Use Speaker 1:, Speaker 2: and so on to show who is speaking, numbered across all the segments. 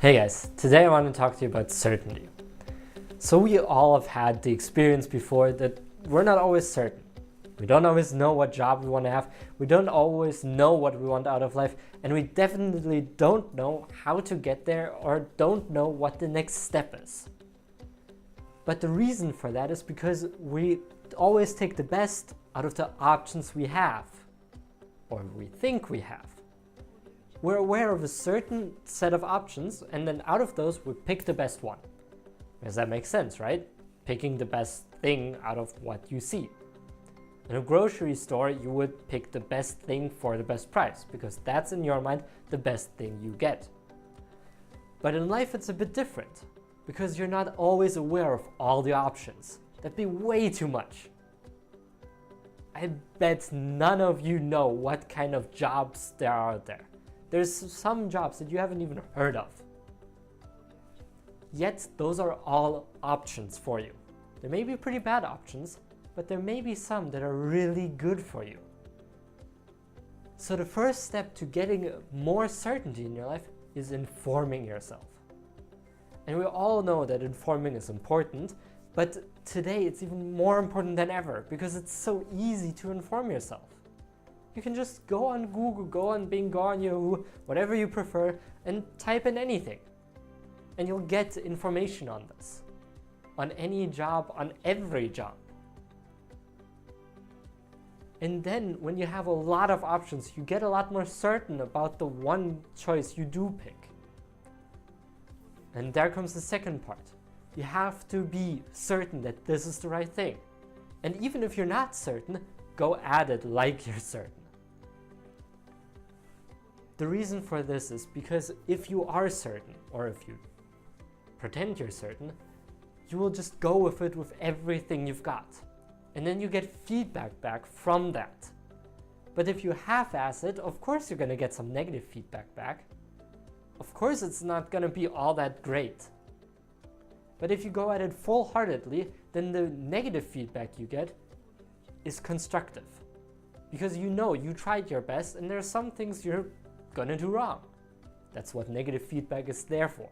Speaker 1: Hey guys, today I want to talk to you about certainty. So we all have had the experience before that we're not always certain. We don't always know what job we want to have, we don't always know what we want out of life, and we definitely don't know how to get there or don't know what the next step is. But the reason for that is because we always take the best out of the options we have, or we think we have. We're aware of a certain set of options, and then out of those we pick the best one. Because that makes sense, right? Picking the best thing out of what you see. In a grocery store, you would pick the best thing for the best price, because that's in your mind the best thing you get. But in life it's a bit different, because you're not always aware of all the options. That'd be way too much. I bet none of you know what kind of jobs there are out there. There's some jobs that you haven't even heard of. Yet those are all options for you. There may be pretty bad options, but there may be some that are really good for you. So the first step to getting more certainty in your life is informing yourself. And we all know that informing is important, but today it's even more important than ever because it's so easy to inform yourself. You can just go on Google, go on Bing, go on Yahoo, whatever you prefer, and type in anything. And you'll get information on this. On any job, on every job. And then when you have a lot of options, you get a lot more certain about the one choice you do pick. And there comes the second part. You have to be certain that this is the right thing. And even if you're not certain, go at it like you're certain. The reason for this is because if you are certain, or if you pretend you're certain, you will just go with it with everything you've got. And then you get feedback back from that. But if you half-ass it, of course you're going to get some negative feedback back. Of course it's not going to be all that great. But if you go at it full-heartedly, then the negative feedback you get is constructive. Because you know you tried your best and there are some things you're gonna do wrong. That's what negative feedback is there for.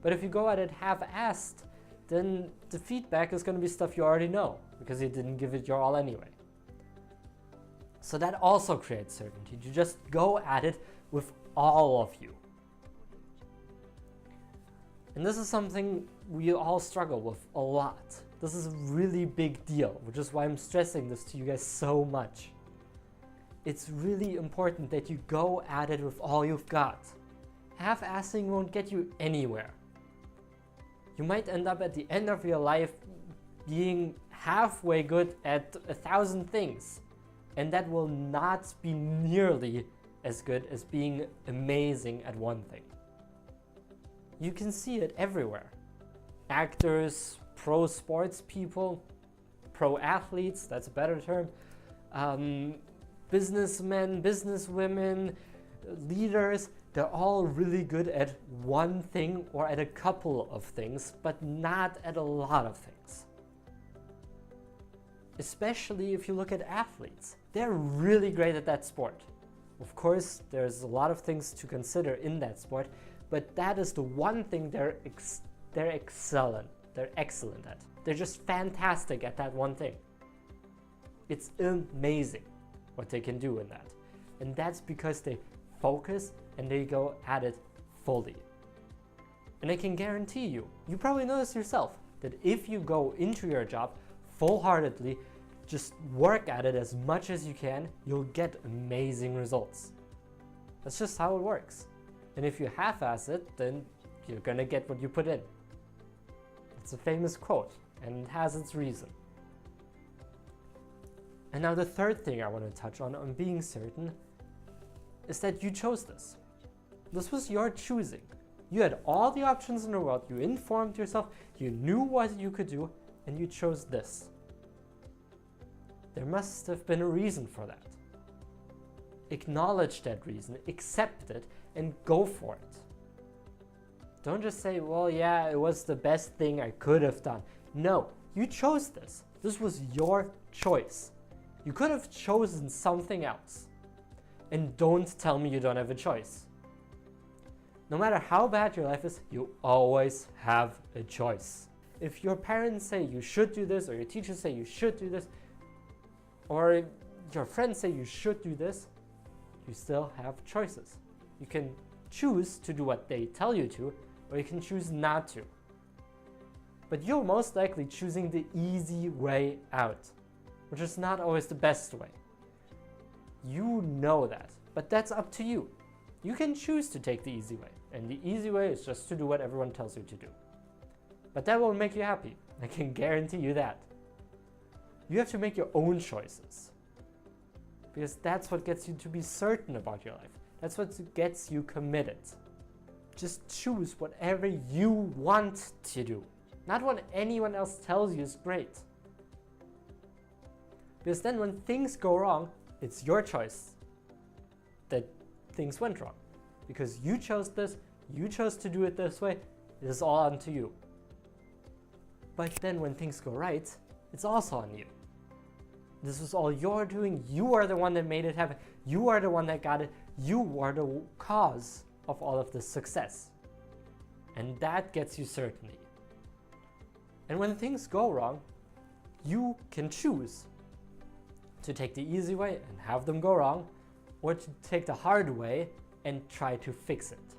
Speaker 1: But if you go at it half-assed, then the feedback is gonna be stuff you already know, because you didn't give it your all anyway. So that also creates certainty. You just go at it with all of you. And this is something we all struggle with a lot. This is a really big deal, which is why I'm stressing this to you guys so much. It's really important that you go at it with all you've got. Half-assing won't get you anywhere. You might end up at the end of your life being halfway good at 1,000 things, and that will not be nearly as good as being amazing at one thing. You can see it everywhere. Actors, pro sports people, pro athletes, that's a better term, businessmen, businesswomen, leaders, they're all really good at one thing or at a couple of things, but not at a lot of things. Especially if you look at athletes. They're really great at that sport. Of course, there's a lot of things to consider in that sport, but that is the one thing they're excellent at. They're just fantastic at that one thing. It's amazing what they can do in that. And that's because they focus and they go at it fully. And I can guarantee you, you probably know this yourself, that if you go into your job full-heartedly, just work at it as much as you can, you'll get amazing results. That's just how it works. And if you half-ass it, then you're gonna get what you put in. It's a famous quote, and it has its reason. And now the third thing I want to touch on being certain is that you chose this. This was your choosing. You had all the options in the world, you informed yourself, you knew what you could do, and you chose this. There must have been a reason for that. Acknowledge that reason, accept it, and go for it. Don't just say, well, yeah, it was the best thing I could have done. No, you chose this. This was your choice. You could have chosen something else. And don't tell me you don't have a choice. No matter how bad your life is, you always have a choice. If your parents say you should do this, or your teachers say you should do this, or your friends say you should do this, you still have choices. You can choose to do what they tell you to, or you can choose not to. But you're most likely choosing the easy way out, which is not always the best way. You know that, but that's up to you. You can choose to take the easy way, and the easy way is just to do what everyone tells you to do. But that won't make you happy, I can guarantee you that. You have to make your own choices, because that's what gets you to be certain about your life. That's what gets you committed. Just choose whatever you want to do, not what anyone else tells you is great. Because then when things go wrong, it's your choice that things went wrong. Because you chose this, you chose to do it this way, it is all on to you. But then when things go right, it's also on you. This was all you're doing, you are the one that made it happen, you are the one that got it, you are the cause of all of this success. And that gets you certainty. And when things go wrong, you can choose to take the easy way and have them go wrong, or to take the hard way and try to fix it.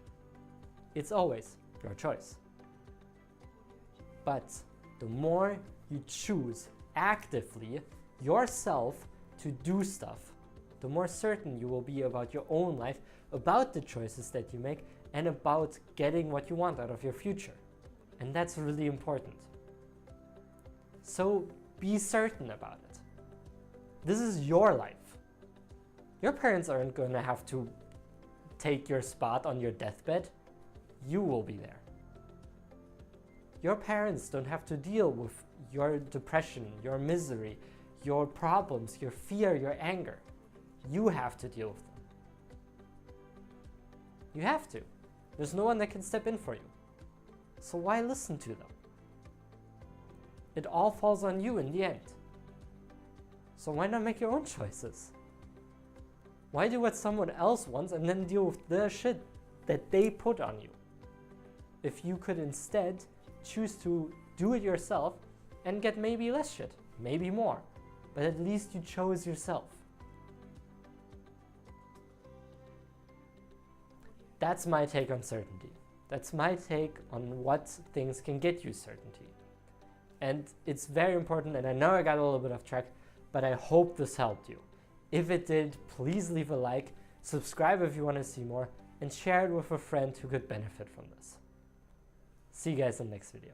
Speaker 1: It's always your choice. But the more you choose actively yourself to do stuff, the more certain you will be about your own life, about the choices that you make, and about getting what you want out of your future. And that's really important. So be certain about it. This is your life. Your parents aren't going to have to take your spot on your deathbed. You will be there. Your parents don't have to deal with your depression, your misery, your problems, your fear, your anger. You have to deal with them. You have to. There's no one that can step in for you. So why listen to them? It all falls on you in the end. So why not make your own choices? Why do what someone else wants and then deal with the shit that they put on you? If you could instead choose to do it yourself and get maybe less shit, maybe more, but at least you chose yourself. That's my take on certainty. That's my take on what things can get you certainty. And it's very important, and I know I got a little bit off track, but I hope this helped you. If it did, please leave a like, subscribe if you want to see more, and share it with a friend who could benefit from this. See you guys in the next video.